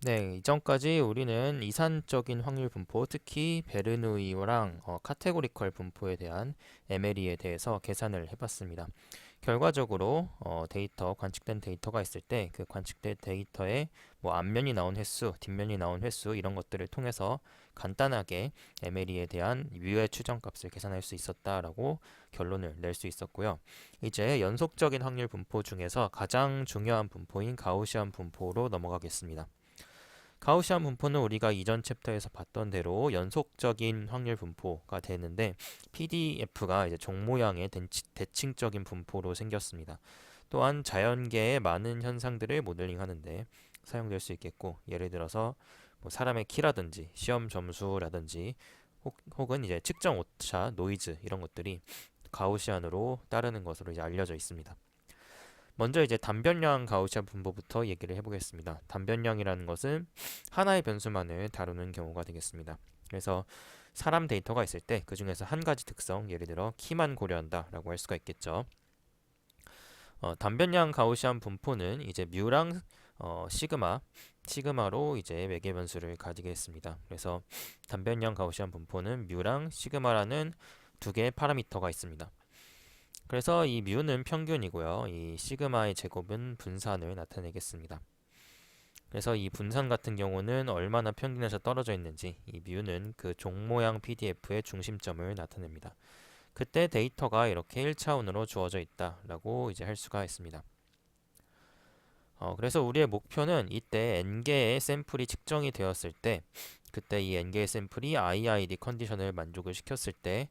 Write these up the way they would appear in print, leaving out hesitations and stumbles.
네, 이전까지 우리는 이산적인 확률 분포, 특히 베르누이랑 카테고리컬 분포에 대한 에메리에 대해서 계산을 해봤습니다. 결과적으로 데이터, 관측된 데이터가 있을 때 그 관측된 데이터에 뭐 앞면이 나온 횟수, 뒷면이 나온 횟수 이런 것들을 통해서 간단하게 에메리에 대한 뮤의 추정값을 계산할 수 있었다라고 결론을 낼 수 있었고요. 이제 연속적인 확률 분포 중에서 가장 중요한 분포인 가우시안 분포로 넘어가겠습니다. 가우시안 분포는 우리가 이전 챕터에서 봤던 대로 연속적인 확률 분포가 되는데 PDF가 이제 종 모양의 대칭적인 분포로 생겼습니다. 또한 자연계의 많은 현상들을 모델링 하는데 사용될 수 있겠고, 예를 들어서 뭐 사람의 키라든지 시험 점수라든지 혹은 이제 측정 오차, 노이즈 이런 것들이 가우시안으로 따르는 것으로 이제 알려져 있습니다. 먼저 이제 단변량 가우시안 분포부터 얘기를 해보겠습니다. 단변량이라는 것은 하나의 변수만을 다루는 경우가 되겠습니다. 그래서 사람 데이터가 있을 때 그 중에서 한 가지 특성, 예를 들어 키만 고려한다라고 할 수가 있겠죠. 단변량 가우시안 분포는 이제 뮤랑 시그마로 이제 매개 변수를 가지겠습니다. 그래서 단변량 가우시안 분포는 뮤랑 시그마라는 두 개의 파라미터가 있습니다. 그래서 이 뮤는 평균이고요. 이 시그마의 제곱은 분산을 나타내겠습니다. 그래서 이 분산 같은 경우는 얼마나 평균에서 떨어져 있는지, 이 뮤는 그 종 모양 PDF의 중심점을 나타냅니다. 그때 데이터가 이렇게 1차원으로 주어져 있다라고 이제 할 수가 있습니다. 그래서 우리의 목표는 이때 n개의 샘플이 측정이 되었을 때, 그때 이 n개의 샘플이 IID 컨디션을 만족을 시켰을 때,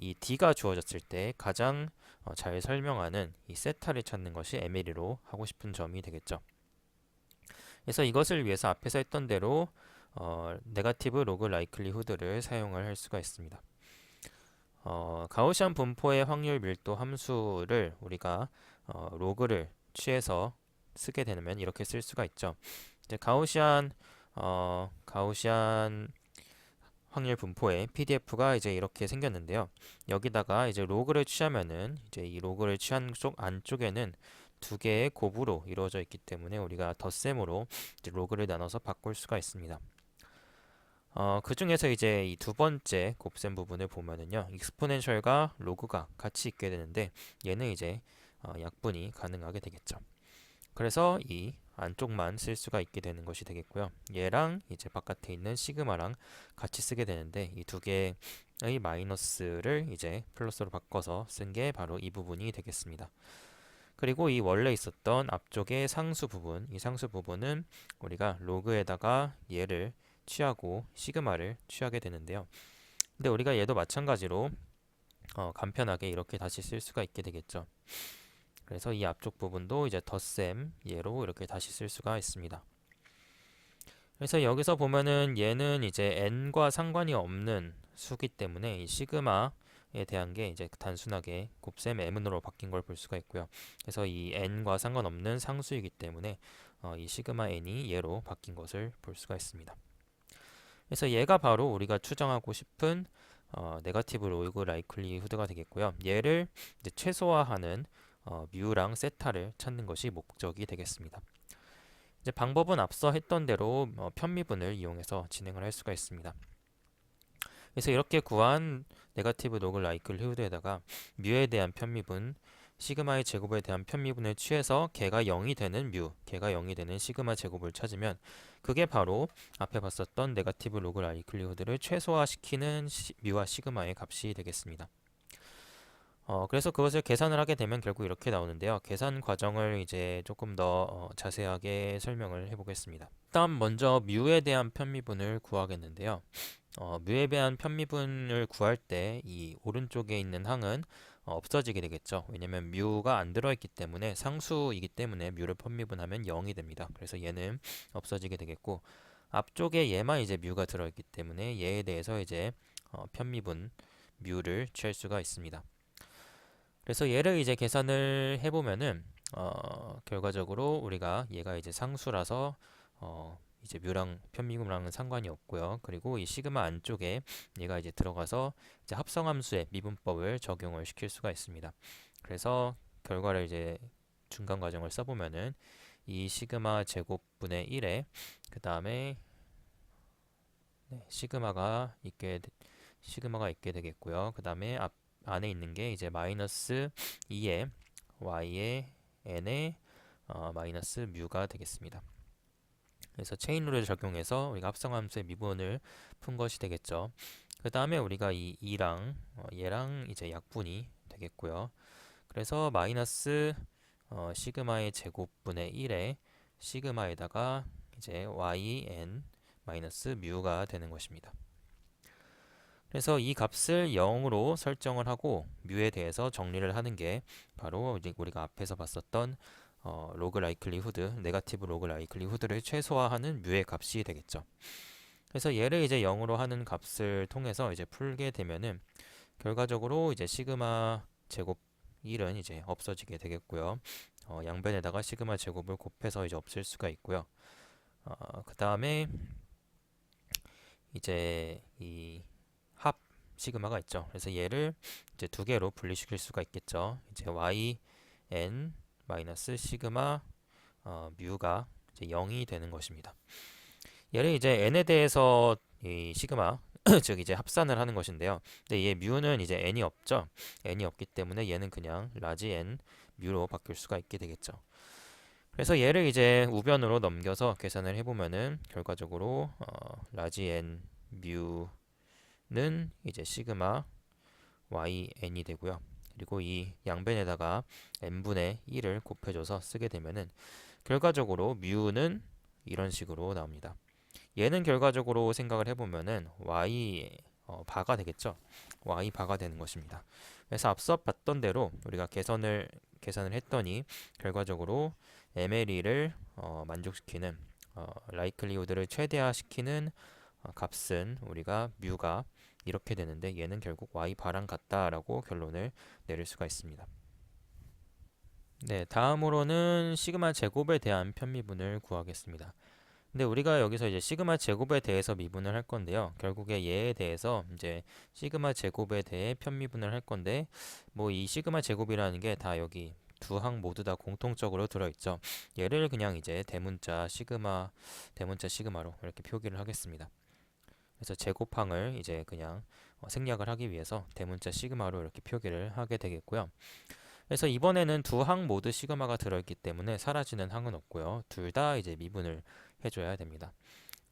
이 D가 주어졌을 때 가장 잘 설명하는 이 세타를 찾는 것이 ML이로 하고 싶은 점이 되겠죠. 그래서 이것을 위해서 앞에서 했던 대로 네가티브 로그 라이클리후드를 사용을 할 수가 있습니다. 가우시안 분포의 확률 밀도 함수를 우리가 로그를 취해서 쓰게 되면 이렇게 쓸 수가 있죠. 이제 가우시안 확률 분포의 PDF가 이제 이렇게 생겼는데요. 여기다가 이제 로그를 취하면은 이제 이 로그를 취한 쪽 안쪽에는 두 개의 곱으로 이루어져 있기 때문에 우리가 덧셈으로 이제 로그를 나눠서 바꿀 수가 있습니다. 그 중에서 이제 이 두 번째 곱셈 부분을 보면은요, 익스포넨셜과 로그가 같이 있게 되는데 얘는 이제 약분이 가능하게 되겠죠. 그래서 이 안쪽만 쓸 수가 있게 되는 것이 되겠고요. 얘랑 이제 바깥에 있는 시그마랑 같이 쓰게 되는데 이 두 개의 마이너스를 이제 플러스로 바꿔서 쓴 게 바로 이 부분이 되겠습니다. 그리고 이 원래 있었던 앞쪽의 상수 부분, 이 상수 부분은 우리가 로그에다가 얘를 취하고 시그마를 취하게 되는데요. 근데 우리가 얘도 마찬가지로 간편하게 이렇게 다시 쓸 수가 있게 되겠죠. 그래서 이 앞쪽 부분도 이제 덧셈 얘로 이렇게 다시 쓸 수가 있습니다. 그래서 여기서 보면은 얘는 이제 n과 상관이 없는 수기 때문에 이 시그마에 대한 게 이제 단순하게 곱셈 m으로 바뀐 걸 볼 수가 있고요. 그래서 이 n과 상관없는 상수이기 때문에 이 시그마 n이 얘로 바뀐 것을 볼 수가 있습니다. 그래서 얘가 바로 우리가 추정하고 싶은 네거티브 로그 라이클리후드가 되겠고요. 얘를 이제 최소화하는 뮤랑 세타를 찾는 것이 목적이 되겠습니다. 이제 방법은 앞서 했던 대로 편미분을 이용해서 진행을 할 수가 있습니다. 그래서 이렇게 구한 네거티브 로그 라이클리후드에다가 뮤에 대한 편미분, 시그마의 제곱에 대한 편미분을 취해서 걔가 0이 되는 뮤, 걔가 0이 되는 시그마 제곱을 찾으면 그게 바로 앞에 봤었던 네거티브 로그 라이클리후드를 최소화시키는 뮤와 시그마의 값이 되겠습니다. 그래서 그것을 계산을 하게 되면 결국 이렇게 나오는데요. 계산 과정을 이제 조금 더 자세하게 설명을 해보겠습니다. 일단 먼저 뮤에 대한 편미분을 구하겠는데요. 뮤에 대한 편미분을 구할 때 이 오른쪽에 있는 항은 없어지게 되겠죠. 왜냐면 뮤가 안 들어있기 때문에 상수이기 때문에 뮤를 편미분하면 0이 됩니다. 그래서 얘는 없어지게 되겠고 앞쪽에 얘만 이제 뮤가 들어있기 때문에 얘에 대해서 이제 편미분 뮤를 취할 수가 있습니다. 그래서 얘를 이제 계산을 해보면은 결과적으로 우리가 얘가 이제 상수라서 이제 뮤랑 편미분랑은 상관이 없고요. 그리고 이 시그마 안쪽에 얘가 이제 들어가서 이제 합성함수의 미분법을 적용을 시킬 수가 있습니다. 그래서 결과를 이제 중간 과정을 써보면은 2 시그마 제곱분의 1에 그 다음에 시그마가 있게 되겠고요. 그 다음에 안에 있는 게 이제 마이너스 2에 y의 n의 마이너스 뮤가 되겠습니다. 그래서 체인 룰을 적용해서 우리가 합성함수의 미분을 푼 것이 되겠죠. 그 다음에 우리가 이 2랑 얘랑 이제 약분이 되겠고요. 그래서 마이너스 시그마의 제곱분의 1에 시그마에다가 이제 yn 마이너스 뮤가 되는 것입니다. 그래서 이 값을 0으로 설정을 하고 뮤에 대해서 정리를 하는 게 바로 이제 우리가 앞에서 봤었던 로그 라이클리후드, 네가티브 로그 라이클리후드를 최소화하는 뮤의 값이 되겠죠. 그래서 얘를 이제 0으로 하는 값을 통해서 이제 풀게 되면은 결과적으로 이제 시그마 제곱 1은 이제 없어지게 되겠고요. 양변에다가 시그마 제곱을 곱해서 이제 없앨 수가 있고요. 그 다음에 이제 이 합 시그마가 있죠. 그래서 얘를 이제 두 개로 분리시킬 수가 있겠죠. 이제 yn 마이너스 시그마 뮤가 이제 0이 되는 것입니다. 얘를 이제 n에 대해서 이 시그마 즉 이제 합산을 하는 것인데요. 근데 얘 뮤는 이제 n이 없죠. n이 없기 때문에 얘는 그냥 라지 n 뮤로 바뀔 수가 있게 되겠죠. 그래서 얘를 이제 우변으로 넘겨서 계산을 해보면은 결과적으로 라지 n 뮤는 이제 시그마 yn이 되고요. 그리고 이 양변에다가 n분의 1을 곱해줘서 쓰게 되면은 결과적으로 뮤는 이런 식으로 나옵니다. 얘는 결과적으로 생각을 해보면은 y 바가 되겠죠. y 바가 되는 것입니다. 그래서 앞서 봤던 대로 우리가 계산을 했더니 결과적으로 MLE를 만족시키는 라이클리후드를 최대화시키는 값은 우리가 뮤가 이렇게 되는데 얘는 결국 y 바랑 같다라고 결론을 내릴 수가 있습니다. 네, 다음으로는 시그마 제곱에 대한 편미분을 구하겠습니다. 근데 우리가 여기서 이제 시그마 제곱에 대해서 미분을 할 건데요. 결국에 얘에 대해서 이제 시그마 제곱에 대해 편미분을 할 건데 뭐 이 시그마 제곱이라는 게 다 여기 두 항 모두 다 공통적으로 들어있죠. 얘를 그냥 이제 대문자 시그마로 이렇게 표기를 하겠습니다. 그래서 제곱항을 이제 그냥 생략을 하기 위해서 대문자 시그마로 이렇게 표기를 하게 되겠고요. 그래서 이번에는 두 항 모두 시그마가 들어있기 때문에 사라지는 항은 없고요. 둘 다 이제 미분을 해줘야 됩니다.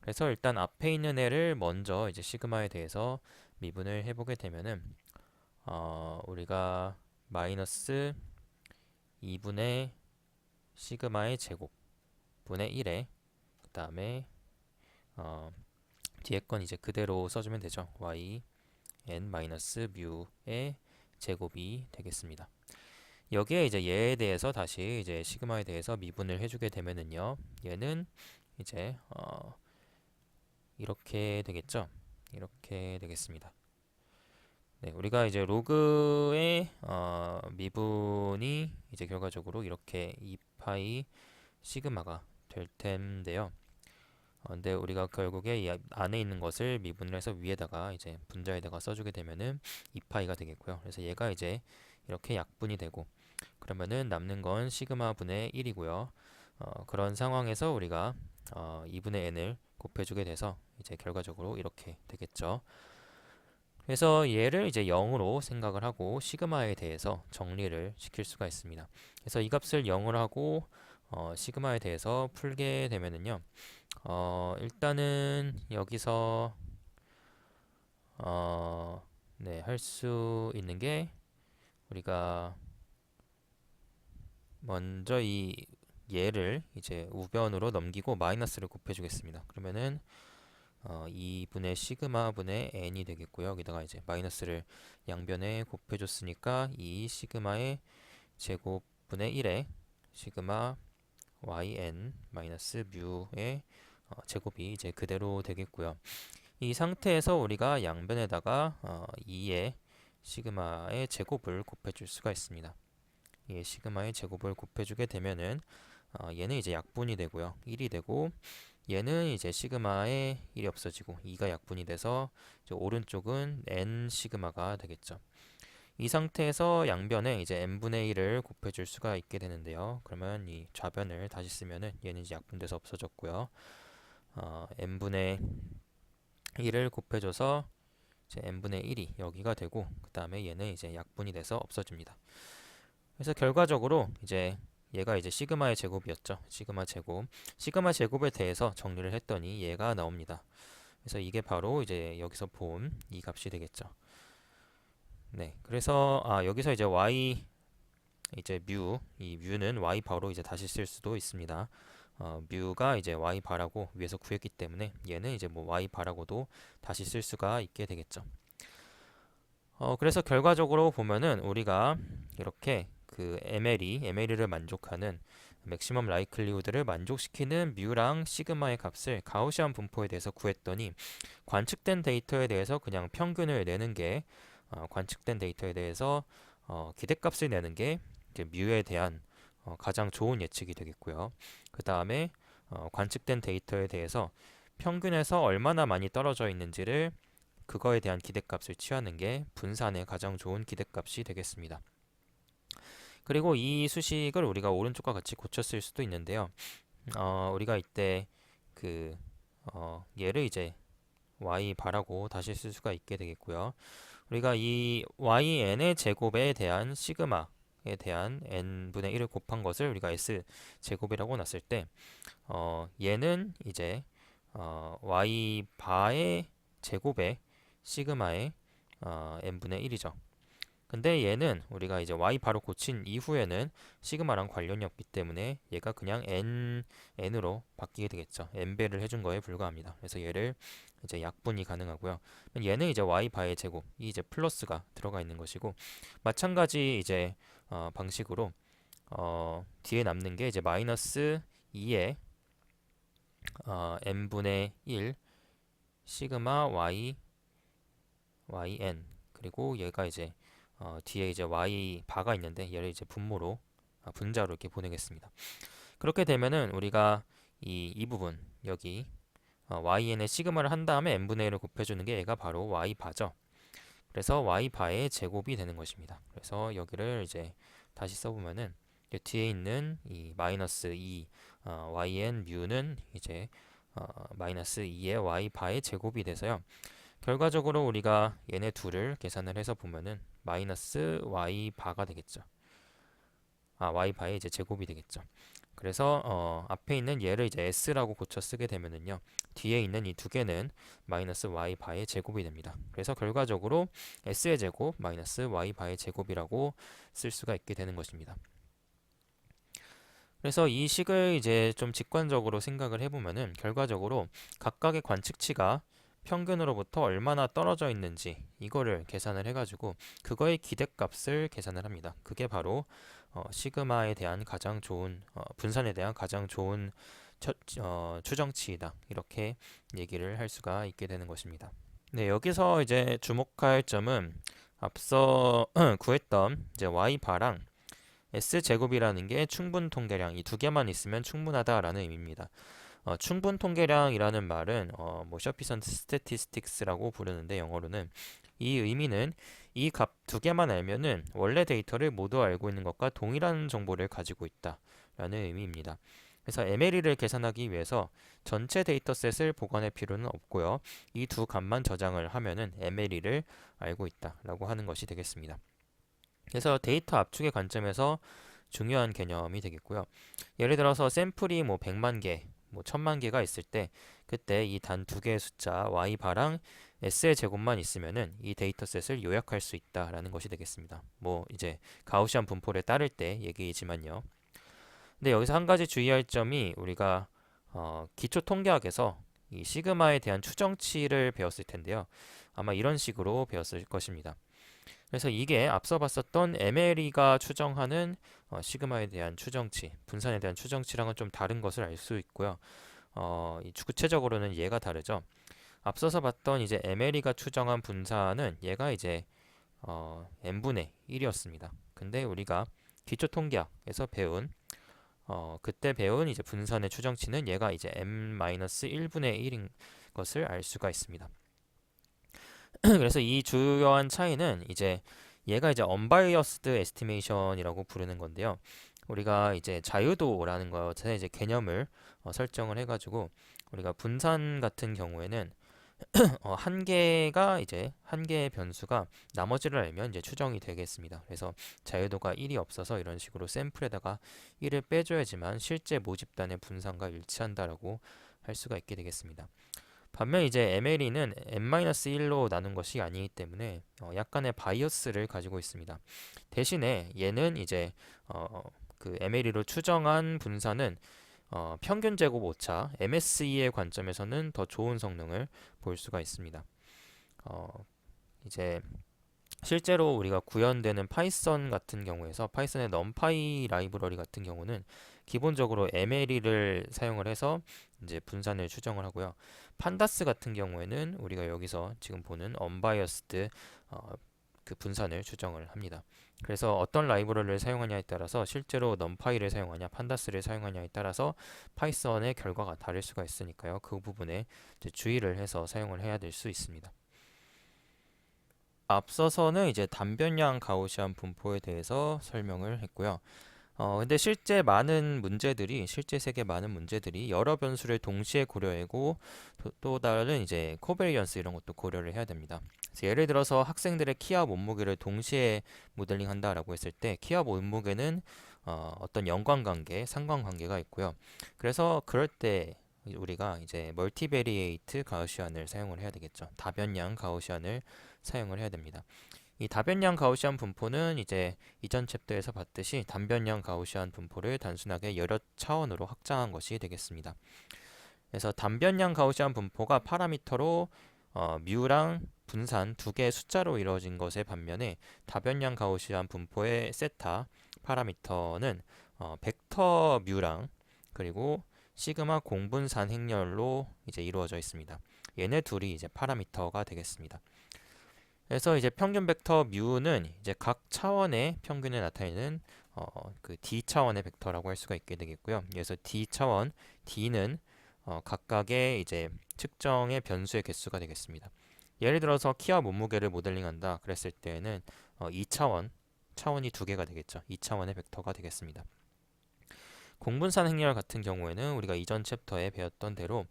그래서 일단 앞에 있는 애를 먼저 이제 시그마에 대해서 미분을 해보게 되면은 우리가 마이너스 2분의 시그마의 제곱 분의 1에 그 다음에 뒤에 건 이제 그대로 써주면 되죠. y n 마이너스 뮤의 제곱이 되겠습니다. 여기에 이제 얘에 대해서 다시 이제 시그마에 대해서 미분을 해주게 되면은요, 얘는 이제 이렇게 되겠죠. 이렇게 되겠습니다. 네, 우리가 이제 로그의 미분이 이제 결과적으로 이렇게 2파이 시그마가 될 텐데요. 근데 우리가 결국에 이 안에 있는 것을 미분을 해서 위에다가 이제 분자에다가 써주게 되면은 2파이가 되겠고요. 그래서 얘가 이제 이렇게 약분이 되고 그러면은 남는 건 시그마 분의 1이고요. 그런 상황에서 우리가 2분의 n을 곱해주게 돼서 이제 결과적으로 이렇게 되겠죠. 그래서 얘를 이제 0으로 생각을 하고 시그마에 대해서 정리를 시킬 수가 있습니다. 그래서 이 값을 0으로 하고 시그마에 대해서 풀게 되면은요. 일단은 여기서 네, 할 수 있는 게 우리가 먼저 이 얘를 이제 우변으로 넘기고 마이너스를 곱해주겠습니다. 그러면은 2분의 시그마 분의 n이 되겠고요. 여기다가 이제 마이너스를 양변에 곱해줬으니까 이 시그마의 제곱분의 1에 시그마 yn 마이너스 뮤의 제곱이 이제 그대로 되겠고요. 이 상태에서 우리가 양변에다가 2의 시그마의 제곱을 곱해줄 수가 있습니다. 이 시그마의 제곱을 곱해주게 되면은 얘는 이제 약분이 되고요. 1이 되고 얘는 이제 시그마의 1이 없어지고 2가 약분이 돼서 이제 오른쪽은 n 시그마가 되겠죠. 이 상태에서 양변에 이제 n분의 1을 곱해줄 수가 있게 되는데요. 그러면 이 좌변을 다시 쓰면은 얘는 이제 약분돼서 없어졌고요. n분의 1을 곱해줘서 이제 n분의 1이 여기가 되고 그 다음에 얘는 이제 약분이 돼서 없어집니다. 그래서 결과적으로 이제 얘가 이제 시그마의 제곱이었죠. 시그마 제곱. 시그마 제곱에 대해서 정리를 했더니 얘가 나옵니다. 그래서 이게 바로 이제 여기서 본 이 값이 되겠죠. 네. 그래서 여기서 이제 y 이제 이 뮤는 y 바로 이제 다시 쓸 수도 있습니다. 뮤가 이제 y 바라고 위에서 구했기 때문에 얘는 이제 뭐 y 바라고도 다시 쓸 수가 있게 되겠죠. 그래서 결과적으로 보면은 우리가 이렇게 그 MLE를 만족하는 맥시멈 라이클리후드를 만족시키는 뮤랑 시그마의 값을 가우시안 분포에 대해서 구했더니 관측된 데이터에 대해서 그냥 평균을 내는 게 관측된 데이터에 대해서 기대값을 내는 게 이제 뮤에 대한 가장 좋은 예측이 되겠고요. 그 다음에 관측된 데이터에 대해서 평균에서 얼마나 많이 떨어져 있는지를 그거에 대한 기대값을 취하는 게 분산의 가장 좋은 기대값이 되겠습니다. 그리고 이 수식을 우리가 오른쪽과 같이 고쳤을 수도 있는데요. 우리가 이때 그 얘를 이제 y 바라고 다시 쓸 수가 있게 되겠고요. 우리가 이 yn의 제곱에 대한 시그마에 대한 n분의 1을 곱한 것을 우리가 s 제곱이라고 놨을 때 얘는 이제 y 바의 제곱에 시그마의 n분의 1이죠. 근데 얘는 우리가 이제 y 바로 고친 이후에는 시그마랑 관련이 없기 때문에 얘가 그냥 n으로 바뀌게 되겠죠. n배를 해준 거에 불과합니다. 그래서 얘를 이제 약분이 가능하고요. 얘는 이제 y 바의 제곱, 이 이제 플러스가 들어가 있는 것이고 마찬가지 이제 방식으로 뒤에 남는 게 이제 마이너스 2의 n분의 1 시그마 yn 그리고 얘가 이제 뒤에 이제 y 바가 있는데 얘를 이제 분모로 분자로 이렇게 보내겠습니다. 그렇게 되면은 우리가 이 부분 여기yn의 시그마를 한 다음에 n분의 1을 곱해주는 게 얘가 바로 y 바죠. 그래서 y 바의 제곱이 되는 것입니다. 그래서 여기를 이제 다시 써보면은 뒤에 있는 이 마이너스 2 yn 뮤는 이제 마이너스 2의 y 바의 제곱이 돼서요. 결과적으로 우리가 얘네 둘을 계산을 해서 보면은 마이너스 y 바가 되겠죠. y 바의 이제 제곱이 되겠죠. 그래서 앞에 있는 얘를 이제 s라고 고쳐 쓰게 되면은요. 뒤에 있는 이 두 개는 마이너스 y 바의 제곱이 됩니다. 그래서 결과적으로 s의 제곱 마이너스 y 바의 제곱이라고 쓸 수가 있게 되는 것입니다. 그래서 이 식을 이제 좀 직관적으로 생각을 해보면은 결과적으로 각각의 관측치가 평균으로부터 얼마나 떨어져 있는지 이거를 계산을 해가지고 그거의 기대값을 계산을 합니다. 그게 바로 시그마에 대한 가장 좋은 분산에 대한 가장 좋은 추정치이다. 이렇게 얘기를 할 수가 있게 되는 것입니다. 네, 여기서 이제 주목할 점은 앞서 구했던 이제 y 바랑 s 제곱이라는 게 충분 통계량 이 두 개만 있으면 충분하다라는 의미입니다. 충분 통계량이라는 말은 뭐 sufficient statistics라고 부르는데 영어로는 이 의미는 이 값 두 개만 알면은 원래 데이터를 모두 알고 있는 것과 동일한 정보를 가지고 있다라는 의미입니다. 그래서 MLE를 계산하기 위해서 전체 데이터셋을 보관할 필요는 없고요. 이 두 값만 저장을 하면은 MLE를 알고 있다라고 하는 것이 되겠습니다. 그래서 데이터 압축의 관점에서 중요한 개념이 되겠고요. 예를 들어서 샘플이 뭐 100만 개, 뭐 1000만 개가 있을 때 그때 이 단 두 개의 숫자 y 바랑 s의 제곱만 있으면은 이 데이터셋을 요약할 수 있다라는 것이 되겠습니다. 뭐 이제 가우시안 분포를 따를 때 얘기이지만요. 근데 여기서 한 가지 주의할 점이 우리가 기초 통계학에서 이 시그마에 대한 추정치를 배웠을 텐데요. 아마 이런 식으로 배웠을 것입니다. 그래서 이게 앞서 봤었던 MLE가 추정하는 시그마에 대한 추정치, 분산에 대한 추정치랑은 좀 다른 것을 알 수 있고요. 구체적으로는 얘가 다르죠. 앞서서 봤던 이제 MLE가 추정한 분산은 얘가 이제 n분의 1이었습니다. 근데 우리가 기초 통계학에서 배운 그때 배운 이제 분산의 추정치는 얘가 이제 n-1분의 1인 것을 알 수가 있습니다. 그래서 이 주요한 차이는 이제 얘가 이제 unbiased estimation이라고 부르는 건데요. 우리가 이제 자유도라는 것에 이제 개념을 설정을 해가지고 우리가 분산 같은 경우에는 한 개의 변수가 나머지를 알면 이제 추정이 되겠습니다. 그래서 자유도가 1이 없어서 이런 식으로 샘플에다가 1을 빼줘야지만 실제 모집단의 분산과 일치한다라고 할 수가 있게 되겠습니다. 반면 이제 MLE는 n-1로 나눈 것이 아니기 때문에 약간의 바이어스를 가지고 있습니다. 대신에 얘는 이제 그 MLE로 추정한 분산은 평균 제곱 오차 MSE의 관점에서는 더 좋은 성능을 볼 수가 있습니다. 이제 실제로 우리가 구현되는 파이썬 같은 경우에서 파이썬의 numpy 라이브러리 같은 경우는 기본적으로 MLE를 사용을 해서 이제 분산을 추정을 하고요. 판다스 같은 경우에는 우리가 여기서 지금 보는 unbiased 그 분산을 추정을 합니다. 그래서 어떤 라이브러리를 사용하냐에 따라서 실제로 numpy를 사용하냐, 판다스를 사용하냐에 따라서 파이썬의 결과가 다를 수가 있으니까요. 그 부분에 이제 주의를 해서 사용을 해야 될 수 있습니다. 앞서서는 이제 단변량 가우시안 분포에 대해서 설명을 했고요. 근데 실제 세계 많은 문제들이 여러 변수를 동시에 고려하고 또 다른 이제 코베리언스 이런 것도 고려를 해야 됩니다. 그래서 예를 들어서 학생들의 키와 몸무게를 동시에 모델링 한다라고 했을 때 키와 몸무게는 어떤 연관관계, 상관관계가 있고요. 그래서 그럴 때 우리가 이제 멀티베리에이트 가우시안을 사용을 해야 되겠죠. 다변량 가우시안을 사용을 해야 됩니다. 이 다변량 가우시안 분포는 이제 이전 챕터에서 봤듯이 단변량 가우시안 분포를 단순하게 여러 차원으로 확장한 것이 되겠습니다. 그래서 단변량 가우시안 분포가 파라미터로 뮤랑 분산 두 개의 숫자로 이루어진 것에 반면에 다변량 가우시안 분포의 세타 파라미터는 벡터 뮤랑 그리고 시그마 공분산 행렬로 이제 이루어져 있습니다. 얘네 둘이 이제 파라미터가 되겠습니다. 그래서 이제 평균 벡터 뮤는 이제 각 차원의 평균을 나타내는 그 d 차원의 벡터라고 할 수가 있게 되겠고요. 그래서 d 차원 d는 각각의 이제 측정의 변수의 개수가 되겠습니다. 예를 들어서 키와 몸무게를 모델링한다 그랬을 때에는 2차원 차원이 두 개가 되겠죠. 2차원의 벡터가 되겠습니다. 공분산 행렬 같은 경우에는 우리가 이전 챕터에 배웠던 대로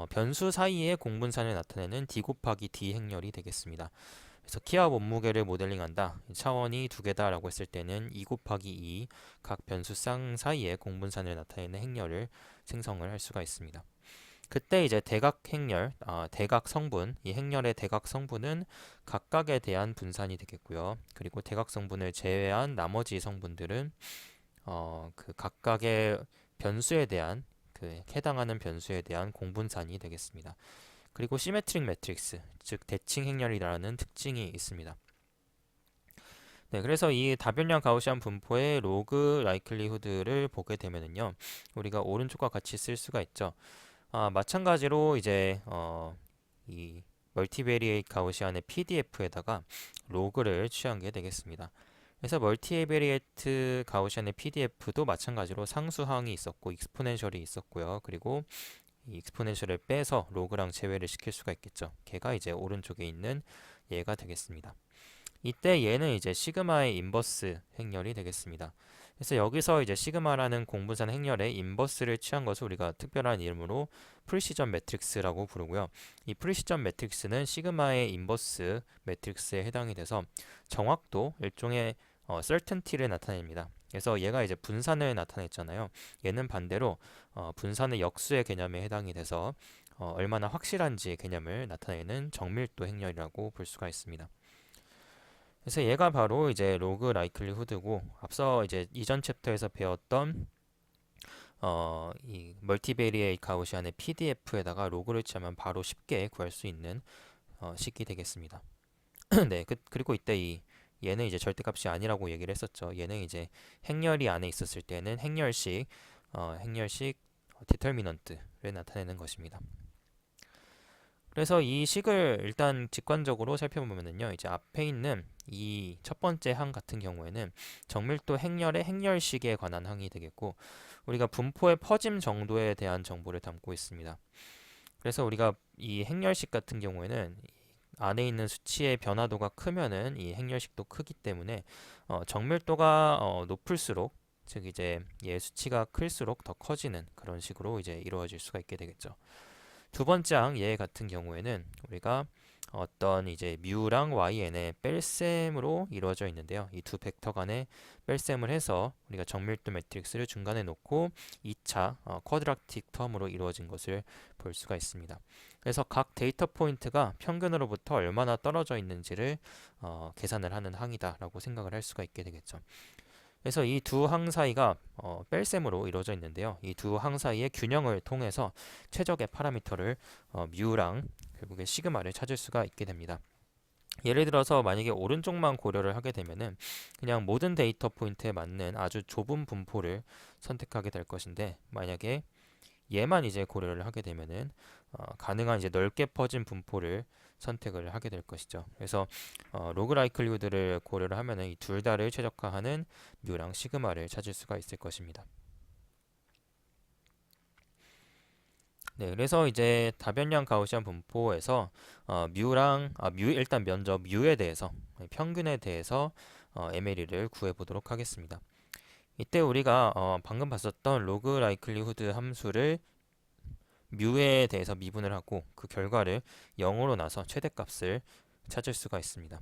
변수 사이의 공분산을 나타내는 d 곱하기 d 행렬이 되겠습니다. 그래서 키와 몸무게를 모델링한다. 차원이 두 개다라고 했을 때는 2 곱하기 2 각 변수쌍 사이의 공분산을 나타내는 행렬을 생성을 할 수가 있습니다. 그때 이제 대각 행렬, 대각 성분, 이 행렬의 대각 성분은 각각에 대한 분산이 되겠고요. 그리고 대각 성분을 제외한 나머지 성분들은 그 각각의 변수에 대한 그 해당하는 변수에 대한 공분산이 되겠습니다. 그리고 시메트릭 매트릭스, 즉 대칭 행렬이라는 특징이 있습니다. 네, 그래서 이 다변량 가우시안 분포의 로그 라이클리후드를 보게 되면은요, 우리가 오른쪽과 같이 쓸 수가 있죠. 마찬가지로 이제 이 멀티베리에이트 가우시안의 PDF에다가 로그를 취한 게 되겠습니다. 그래서 멀티베리에이트 가우시안의 PDF도 마찬가지로 상수항이 있었고 익스포넨셜이 있었고요. 그리고 이 익스포넨셜을 빼서 로그랑 제외를 시킬 수가 있겠죠. 걔가 이제 오른쪽에 있는 얘가 되겠습니다. 이때 얘는 이제 시그마의 인버스 행렬이 되겠습니다. 그래서 여기서 이제 시그마라는 공분산 행렬의 인버스를 취한 것을 우리가 특별한 이름으로 프리시전 매트릭스라고 부르고요. 이 프리시전 매트릭스는 시그마의 인버스 매트릭스에 해당이 돼서 정확도, 일종의 certainty를 나타냅니다. 그래서 얘가 이제 분산을 나타냈잖아요. 얘는 반대로 분산의 역수의 개념에 해당이 돼서 얼마나 확실한지의 개념을 나타내는 정밀도 행렬이라고 볼 수가 있습니다. 그래서 얘가 바로 이제 로그 라이클리후드고 앞서 이제 이전 챕터에서 배웠던 이 멀티베리에이트 가우시안의 PDF에다가 로그를 치면 바로 쉽게 구할 수 있는 식이 되겠습니다. 네, 그리고 이때 얘는 이제 절대값이 아니라고 얘기를 했었죠. 얘는 이제 행렬이 안에 있었을 때는 행렬식 디터미넌트를 나타내는 것입니다. 그래서 이 식을 일단 직관적으로 살펴보면요, 이제 앞에 있는 이 첫 번째 항 같은 경우에는 정밀도 행렬의 행렬식에 관한 항이 되겠고, 우리가 분포의 퍼짐 정도에 대한 정보를 담고 있습니다. 그래서 우리가 이 행렬식 같은 경우에는 안에 있는 수치의 변화도가 크면은 이 행렬식도 크기 때문에 정밀도가 높을수록, 즉 이제 얘 수치가 클수록 더 커지는 그런 식으로 이제 이루어질 수가 있게 되겠죠. 두 번째 항 얘 같은 경우에는 우리가 어떤 이제 뮤랑yn의 뺄셈으로 이루어져 있는데요. 이 두 벡터 간의 뺄셈을 해서 우리가 정밀도 매트릭스를 중간에 놓고 2차 쿼드라틱 텀으로 이루어진 것을 볼 수가 있습니다. 그래서 각 데이터 포인트가 평균으로부터 얼마나 떨어져 있는지를 계산을 하는 항이다라고 생각을 할 수가 있게 되겠죠. 그래서 이 두 항 사이가 뺄셈으로 이루어져 있는데요. 이 두 항 사이의 균형을 통해서 최적의 파라미터를 뮤랑 결국에 시그마를 찾을 수가 있게 됩니다. 예를 들어서 만약에 오른쪽만 고려를 하게 되면은 그냥 모든 데이터 포인트에 맞는 아주 좁은 분포를 선택하게 될 것인데, 만약에 얘만 이제 고려를 하게 되면은 가능한 이제 넓게 퍼진 분포를 선택을 하게 될 것이죠. 그래서 로그 라이클리후드를 고려를 하면은 이 둘 다를 최적화하는 뮤랑 시그마를 찾을 수가 있을 것입니다. 네, 그래서 이제 다변량 가우시안 분포에서 뮤 일단 면적 뮤에 대해서, 평균에 대해서 MLE를 구해 보도록 하겠습니다. 이때 우리가 방금 봤었던 로그 라이클리후드 함수를 뮤에 대해서 미분을 하고 그 결과를 0으로 나서 최대값을 찾을 수가 있습니다.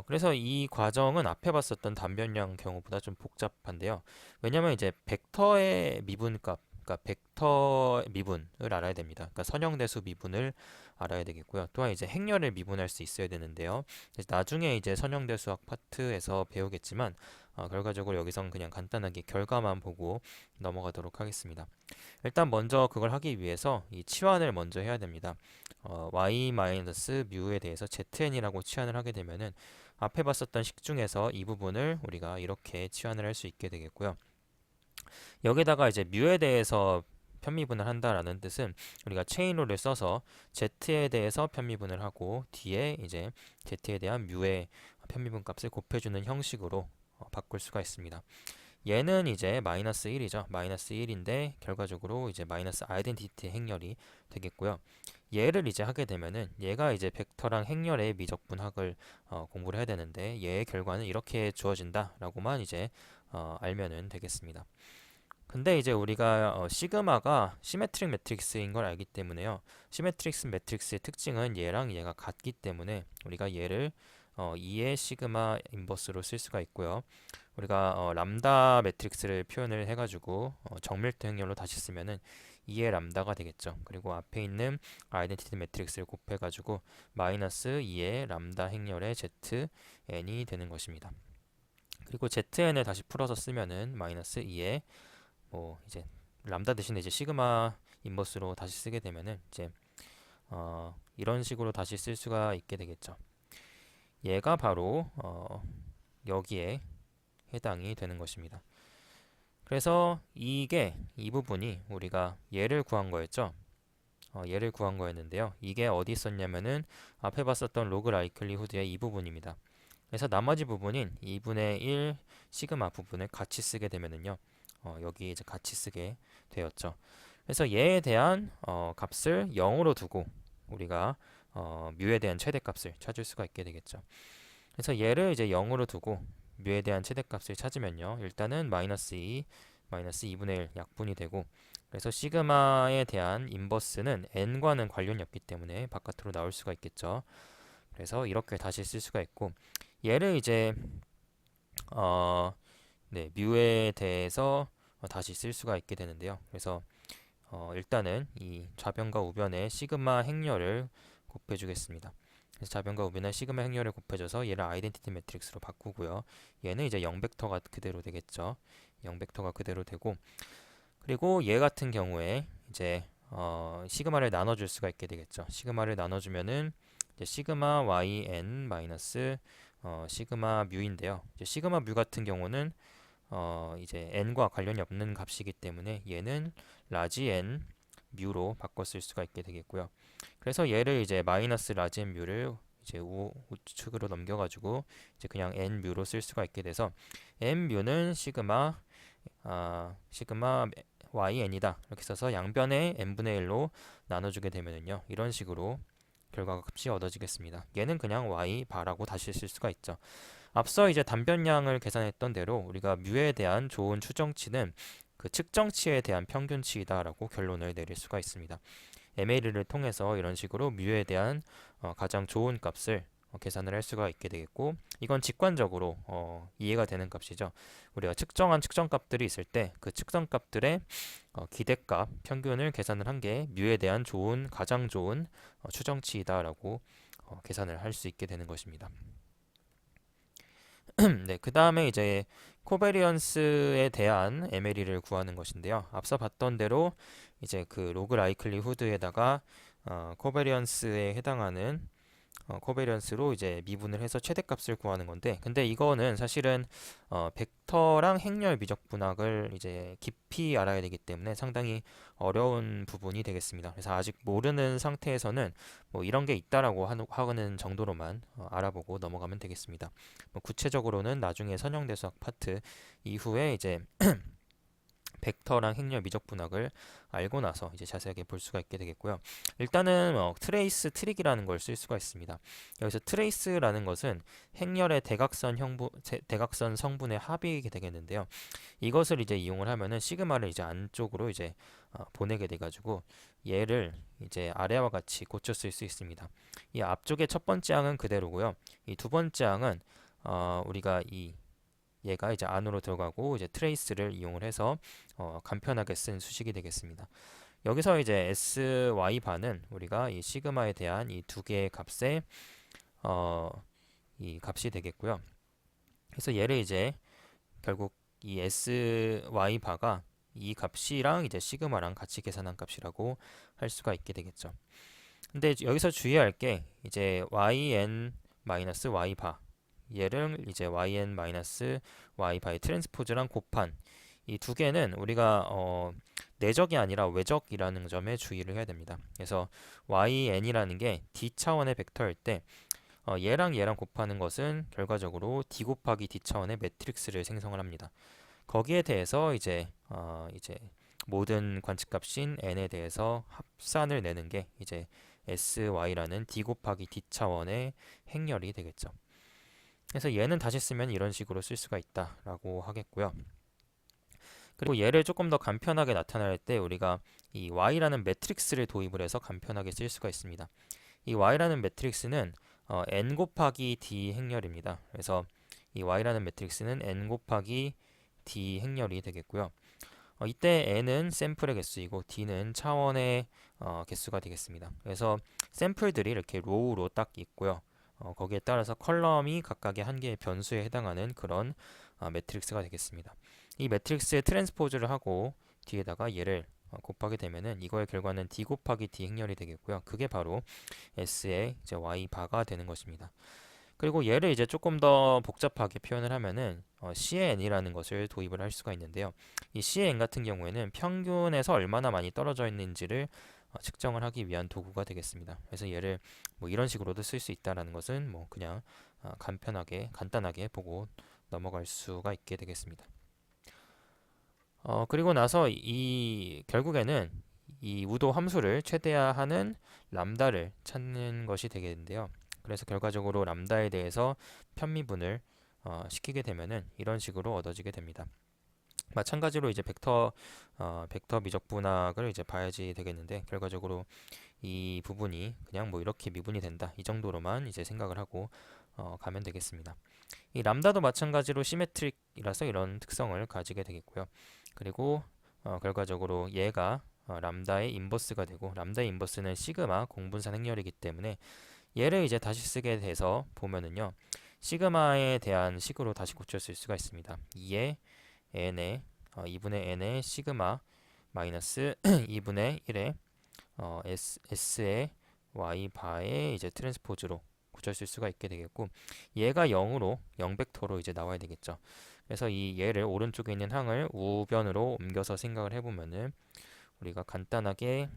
그래서 이 과정은 앞에 봤었던 단변량 경우보다 좀 복잡한데요. 왜냐면 이제 벡터의 미분값, 그러니까 벡터 미분을 알아야 됩니다. 그러니까 선형대수 미분을 알아야 되겠고요. 또한 이제 행렬을 미분할 수 있어야 되는데요. 나중에 이제 선형대수학 파트에서 배우겠지만 결과적으로 여기선 그냥 간단하게 결과만 보고 넘어가도록 하겠습니다. 일단 먼저 그걸 하기 위해서 이 치환을 먼저 해야 됩니다. y-뮤에 대해서 zn이라고 치환을 하게 되면은 앞에 봤었던 식 중에서 이 부분을 우리가 이렇게 치환을 할 수 있게 되겠고요. 여기다가 이제 뮤에 대해서 편미분을 한다라는 뜻은 우리가 체인룰을 써서 z에 대해서 편미분을 하고 뒤에 이제 z에 대한 뮤의 편미분 값을 곱해주는 형식으로 바꿀 수가 있습니다. 얘는 이제 마이너스 1이죠. 마이너스 1인데 결과적으로 이제 마이너스 아이덴티티 행렬이 되겠고요. 얘를 이제 하게 되면은 얘가 이제 벡터랑 행렬의 미적분학을 공부를 해야 되는데 얘의 결과는 이렇게 주어진다라고만 이제 알면은 되겠습니다. 근데 이제 우리가 시그마가 시메트릭 매트릭스인 걸 알기 때문에요. 시메트릭스 매트릭스의 특징은 얘랑 얘가 같기 때문에 우리가 얘를 2의 시그마 인버스로 쓸 수가 있고요. 우리가 람다 매트릭스를 표현을 해가지고 정밀도 행렬로 다시 쓰면은 2의 람다가 되겠죠. 그리고 앞에 있는 아이덴티티 매트릭스를 곱해가지고 마이너스 2의 람다 행렬의 zn이 되는 것입니다. 그리고 zn을 다시 풀어서 쓰면은 마이너스 2의 뭐 이제 람다 대신에 이제 시그마 인버스로 다시 쓰게 되면은 이제 이런 식으로 다시 쓸 수가 있게 되겠죠. 얘가 바로 여기에 해당이 되는 것입니다. 그래서 이게 이 부분이 우리가 얘를 구한 거였죠. 얘를 구한 거였는데요. 이게 어디 있었냐면은 앞에 봤었던 로그 라이클리후드의 이 부분입니다. 그래서 나머지 부분인 2분의 1 시그마 부분을 같이 쓰게 되면은요. 여기 이제 같이 쓰게 되었죠. 그래서 얘에 대한 값을 0으로 두고 우리가 뮤에 대한 최대값을 찾을 수가 있게 되겠죠. 그래서 얘를 이제 0으로 두고 뮤에 대한 최대값을 찾으면요. 일단은 마이너스 2, 마이너스 2분의 1 약분이 되고, 그래서 시그마에 대한 인버스는 n과는 관련이 없기 때문에 바깥으로 나올 수가 있겠죠. 그래서 이렇게 다시 쓸 수가 있고, 얘를 이제 네, 뮤에 대해서 다시 쓸 수가 있게 되는데요. 그래서 일단은 이 좌변과 우변의 시그마 행렬을 곱해주겠습니다. 그래서 좌변과 우변의 시그마 행렬을 곱해줘서 얘를 아이덴티티 매트릭스로 바꾸고요. 얘는 이제 0벡터가 그대로 되겠죠. 0벡터가 그대로 되고, 그리고 얘 같은 경우에 이제 시그마를 나눠줄 수가 있게 되겠죠. 시그마를 나눠주면은 이제 시그마 yn 마이너스 시그마 뮤인데요. 이제 시그마 뮤 같은 경우는 이제 n과 관련이 없는 값이기 때문에 얘는 라지 n 뮤로 바꿔 쓸 수가 있게 되겠고요. 그래서 얘를 이제 마이너스 라지 n 뮤를 이제 우측으로 넘겨가지고 이제 그냥 n 뮤로 쓸 수가 있게 돼서 n 뮤는 시그마 yn이다 이렇게 써서 양변에 n분의 1로 나눠주게 되면은요 이런 식으로 결과 값이 얻어지겠습니다. 얘는 그냥 y 바라고 다시 쓸 수가 있죠. 앞서 이제 단변량을 계산했던 대로 우리가 뮤에 대한 좋은 추정치는 그 측정치에 대한 평균치이다라고 결론을 내릴 수가 있습니다. ML을 통해서 이런 식으로 뮤에 대한 가장 좋은 값을 계산을 할 수가 있게 되겠고, 이건 직관적으로 이해가 되는 값이죠. 우리가 측정한 측정값들이 있을 때 그 측정값들의 기대값 평균을 계산을 한 게 뮤에 대한 가장 좋은 추정치이다라고 계산을 할 수 있게 되는 것입니다. 네, 그 다음에 이제 코베리언스에 대한 MLE를 구하는 것인데요. 앞서 봤던 대로 이제 그 로그 라이클리후드에다가 코베리언스에 해당하는 코베리언스로 이제 미분을 해서 최대값을 구하는 건데, 근데 이거는 사실은 벡터랑 행렬 미적분학을 이제 깊이 알아야 되기 때문에 상당히 어려운 부분이 되겠습니다. 그래서 아직 모르는 상태에서는 뭐 이런 게 있다라고 하는 정도로만 알아보고 넘어가면 되겠습니다. 뭐 구체적으로는 나중에 선형대수학 파트 이후에 이제 벡터랑 행렬 미적분학을 알고 나서 이제 자세하게 볼 수가 있게 되겠고요. 일단은 트레이스 트릭이라는 걸 쓸 수가 있습니다. 여기서 트레이스라는 것은 행렬의 대각선 성분의 합이 되겠는데요. 이것을 이제 이용을 하면은 시그마를 이제 안쪽으로 이제 보내게 돼가지고 얘를 이제 아래와 같이 고쳐 쓸 수 있습니다. 이 앞쪽의 첫 번째 항은 그대로고요. 이 두 번째 항은 우리가 얘가 이제 안으로 들어가고 이제 트레이스를 이용을 해서 간편하게 쓴 수식이 되겠습니다. 여기서 이제 sy 반은 우리가 이 시그마에 대한 이 두 개의 값의 이 값이 되겠고요. 그래서 얘를 이제 결국 이 sy 바가 이 값이랑 이제 시그마랑 같이 계산한 값이라고 할 수가 있게 되겠죠. 근데 여기서 주의할 게 이제 yn-y 바 얘를 이제 yn-y 바의 트랜스포즈랑 곱한 이 두 개는 우리가 내적이 아니라 외적이라는 점에 주의를 해야 됩니다. 그래서yn이라는 게 d 차원의 벡터일 때 얘랑 얘랑 곱하는 것은 결과적으로 d 곱하기 d 차원의 매트릭스를 생성을 합니다. 거기에 대해서 이제 모든 관측값인 n에 대해서 합산을 내는 게 이제 sy라는 d 곱하기 d 차원의 행렬이 되겠죠. 그래서 얘는 다시 쓰면 이런 식으로 쓸 수가 있다라고 하겠고요. 그리고 얘를 조금 더 간편하게 나타낼 때 우리가 이 y라는 매트릭스를 도입을 해서 간편하게 쓸 수가 있습니다. 이 y라는 매트릭스는 n 곱하기 d 행렬입니다. 그래서 이 y라는 매트릭스는 n 곱하기 d 행렬이 되겠고요. 이때 n은 샘플의 개수이고 d는 차원의 개수가 되겠습니다. 그래서 샘플들이 이렇게 로우로 딱 있고요. 거기에 따라서 컬럼이 각각의 한 개의 변수에 해당하는 그런 매트릭스가 되겠습니다. 이 매트릭스의 트랜스포즈를 하고 뒤에다가 얘를 곱하게 되면은 이거의 결과는 d 곱하기 d 행렬이 되겠고요. 그게 바로 s의 이제 y 바가 되는 것입니다. 그리고 얘를 이제 조금 더 복잡하게 표현을 하면은 CN이라는 것을 도입을 할 수가 있는데요. 이 CN 같은 경우에는 평균에서 얼마나 많이 떨어져 있는지를 측정을 하기 위한 도구가 되겠습니다. 그래서 얘를 뭐 이런 식으로도 쓸 수 있다라는 것은 뭐 그냥 간단하게 보고 넘어갈 수가 있게 되겠습니다. 그리고 나서 결국에는 이 우도 함수를 최대화하는 람다를 찾는 것이 되겠는데요. 그래서 결과적으로 람다에 대해서 편미분을 시키게 되면은 이런 식으로 얻어지게 됩니다. 마찬가지로 이제 벡터 미적분학을 이제 봐야지 되겠는데, 결과적으로 이 부분이 그냥 뭐 이렇게 미분이 된다 이 정도로만 이제 생각을 하고 가면 되겠습니다. 이 람다도 마찬가지로 시메트릭이라서 이런 특성을 가지게 되겠고요. 그리고 결과적으로 얘가 람다의 인버스가 되고, 람다의 인버스는 시그마 공분산 행렬이기 때문에 얘를 이제 다시 쓰게 돼서 보면은요, 시그마에 대한 식으로 다시 고쳤을 수가 있습니다. 2의 n의 2분의 n의 시그마 마이너스 2분의 1의 s의 y 바의 이제 트랜스포즈로 고쳤을 수가 있게 되겠고, 얘가 0으로 0벡터로 이제 나와야 되겠죠. 그래서 이 얘를 오른쪽에 있는 항을 우변으로 옮겨서 생각을 해보면은 우리가 간단하게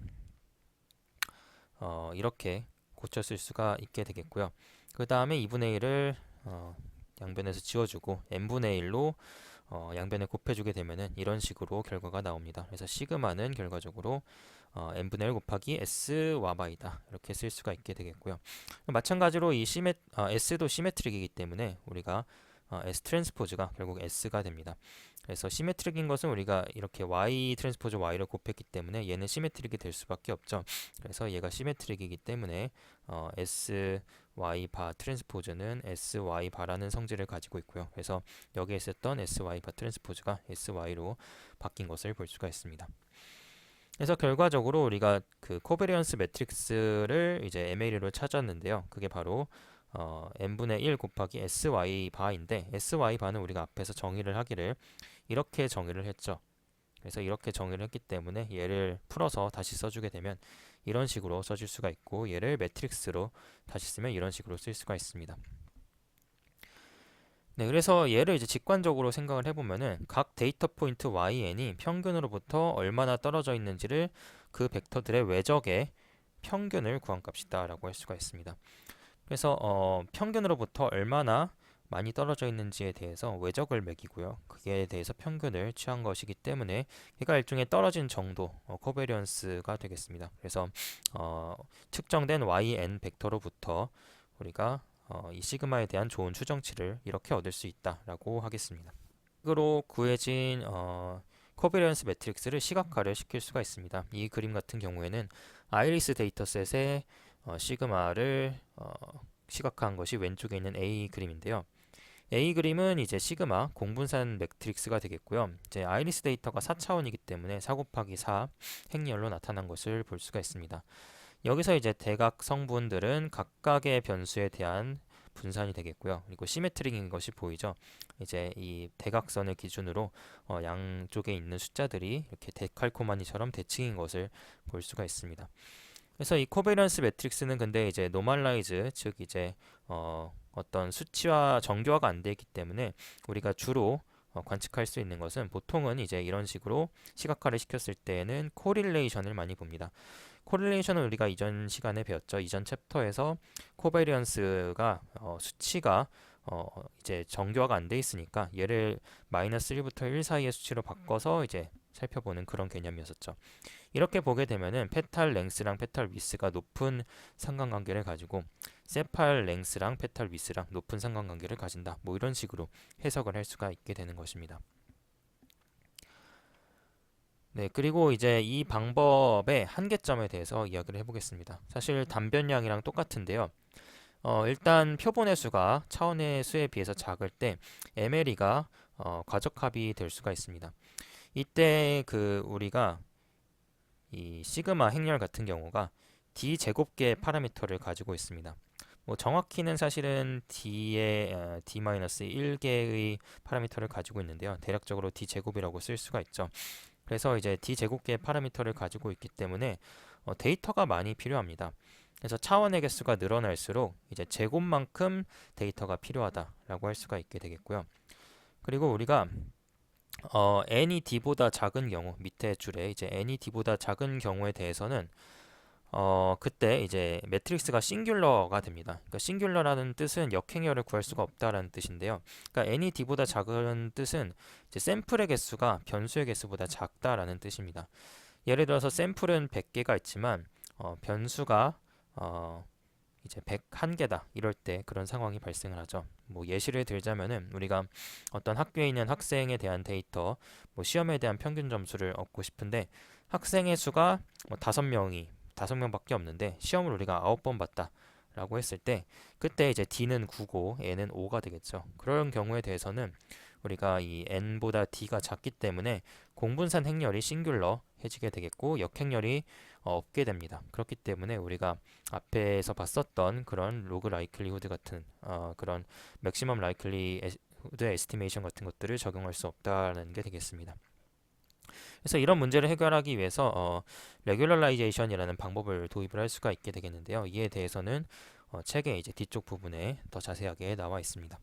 이렇게 고쳤을 수가 있게 되겠고요. 그 다음에 2분의 1을 양변에서 지워주고 n분의 1로 양변에 곱해주게 되면은 이런 식으로 결과가 나옵니다. 그래서 시그마는 결과적으로 n분의 1 곱하기 s와 바이다 이렇게 쓸 수가 있게 되겠고요. 마찬가지로 이 s도 시메트릭이기 때문에 우리가 s 트랜스포즈가 결국 s가 됩니다. 그래서 시메트릭인 것은 우리가 이렇게 y 트랜스포즈 y를 곱했기 때문에 얘는 시메트릭이 될 수밖에 없죠. 그래서 얘가 시메트릭이기 때문에 s y 바 트랜스포즈는 s y 바라는 성질을 가지고 있고요. 그래서 여기에 있었던 s y 바 트랜스포즈가 s y로 바뀐 것을 볼 수가 있습니다. 그래서 결과적으로 우리가 그 코베리언스 매트릭스를 이제 MA로 찾았는데요. 그게 바로 n분의 1 곱하기 sy 바인데 sy 바는 우리가 앞에서 정의를 하기를 이렇게 정의를 했죠. 그래서 이렇게 정의를 했기 때문에 얘를 풀어서 다시 써주게 되면 이런 식으로 써줄 수가 있고 얘를 매트릭스로 다시 쓰면 이런 식으로 쓸 수가 있습니다. 네, 그래서 얘를 이제 직관적으로 생각을 해보면은 각 데이터 포인트yn이 평균으로부터 얼마나 떨어져 있는지를 그 벡터들의 외적의 평균을 구한 값이다 라고 할 수가 있습니다. 그래서 평균으로부터 얼마나 많이 떨어져 있는지에 대해서 외적을 매기고요. 그에 대해서 평균을 취한 것이기 때문에 얘가 일종의 떨어진 정도, 코베리언스가 되겠습니다. 그래서 측정된 yn 벡터로부터 우리가 이 시그마에 대한 좋은 추정치를 이렇게 얻을 수 있다라고 하겠습니다. 으로 구해진 코베리언스 매트릭스를 시각화를 시킬 수가 있습니다. 이 그림 같은 경우에는 아이리스 데이터셋의 시그마를 시각화한 것이 왼쪽에 있는 A 그림인데요. A 그림은 이제 시그마 공분산 매트릭스가 되겠고요. 이제 아이리스 데이터가 4차원이기 때문에 4 곱하기 4 행렬로 나타난 것을 볼 수가 있습니다. 여기서 이제 대각 성분들은 각각의 변수에 대한 분산이 되겠고요. 그리고 시메트릭인 것이 보이죠. 이제 이 대각선을 기준으로 양쪽에 있는 숫자들이 이렇게 데칼코마니처럼 대칭인 것을 볼 수가 있습니다. 그래서 이 코베리언스 매트릭스는 근데 이제 노멀라이즈, 즉 이제 어떤 수치와 정교화가 안 되어 있기 때문에 우리가 주로 관측할 수 있는 것은 보통은 이제 이런 식으로 시각화를 시켰을 때에는 코릴레이션을 많이 봅니다. 코릴레이션은 우리가 이전 시간에 배웠죠. 이전 챕터에서 코베리언스가 수치가 이제 정교화가 안 돼 있으니까 얘를 마이너스 1부터 1 사이의 수치로 바꿔서 이제 살펴보는 그런 개념이었었죠. 이렇게 보게 되면은 페탈 랭스랑 페탈 위스가 높은 상관관계를 가지고 세팔 랭스랑 페탈 위스랑 높은 상관관계를 가진다. 뭐 이런 식으로 해석을 할 수가 있게 되는 것입니다. 네, 그리고 이제 이 방법의 한계점에 대해서 이야기를 해보겠습니다. 사실 단변량이랑 똑같은데요. 일단 표본의 수가 차원의 수에 비해서 작을 때 MLE가 과적합이 될 수가 있습니다. 이때 그 우리가 이 시그마 행렬 같은 경우가 d 제곱계의 파라미터를 가지고 있습니다. 뭐 정확히는 사실은 d의 d-1개의 파라미터를 가지고 있는데요. 대략적으로 d 제곱이라고 쓸 수가 있죠. 그래서 이제 d 제곱계의 파라미터를 가지고 있기 때문에 데이터가 많이 필요합니다. 그래서 차원의 개수가 늘어날수록 이제 제곱만큼 데이터가 필요하다라고 할 수가 있게 되겠고요. 그리고 우리가 n이 d보다 작은 경우 밑에 줄에 이제 n이 d보다 작은 경우에 대해서는 그때 이제 매트릭스가 싱귤러가 됩니다. 그러니까 싱귤러라는 뜻은 역행열을 구할 수가 없다라는 뜻인데요. 그러니까 n이 d보다 작은 뜻은 이제 샘플의 개수가 변수의 개수보다 작다라는 뜻입니다. 예를 들어서 샘플은 100개가 있지만 변수가 이제 101개다 이럴 때 그런 상황이 발생을 하죠. 뭐 예시를 들자면은 우리가 어떤 학교에 있는 학생에 대한 데이터, 뭐 시험에 대한 평균 점수를 얻고 싶은데 학생의 수가 뭐 5명밖에 없는데 시험을 우리가 9번 봤다 라고 했을 때 그때 이제 D는 9고 N은 5가 되겠죠. 그런 경우에 대해서는 우리가 이 N보다 D가 작기 때문에 공분산 행렬이 싱귤러해지게 되겠고 역행렬이 없게 됩니다. 그렇기 때문에 우리가 앞에서 봤었던 그런 로그 라이클리후드 같은 그런 맥시멈 라이클리후드 에스티메이션 같은 것들을 적용할 수 없다는 게 되겠습니다. 그래서 이런 문제를 해결하기 위해서 레귤러라이제이션이라는 방법을 도입을 할 수가 있게 되겠는데요. 이에 대해서는 책의 이제 뒤쪽 부분에 더 자세하게 나와 있습니다.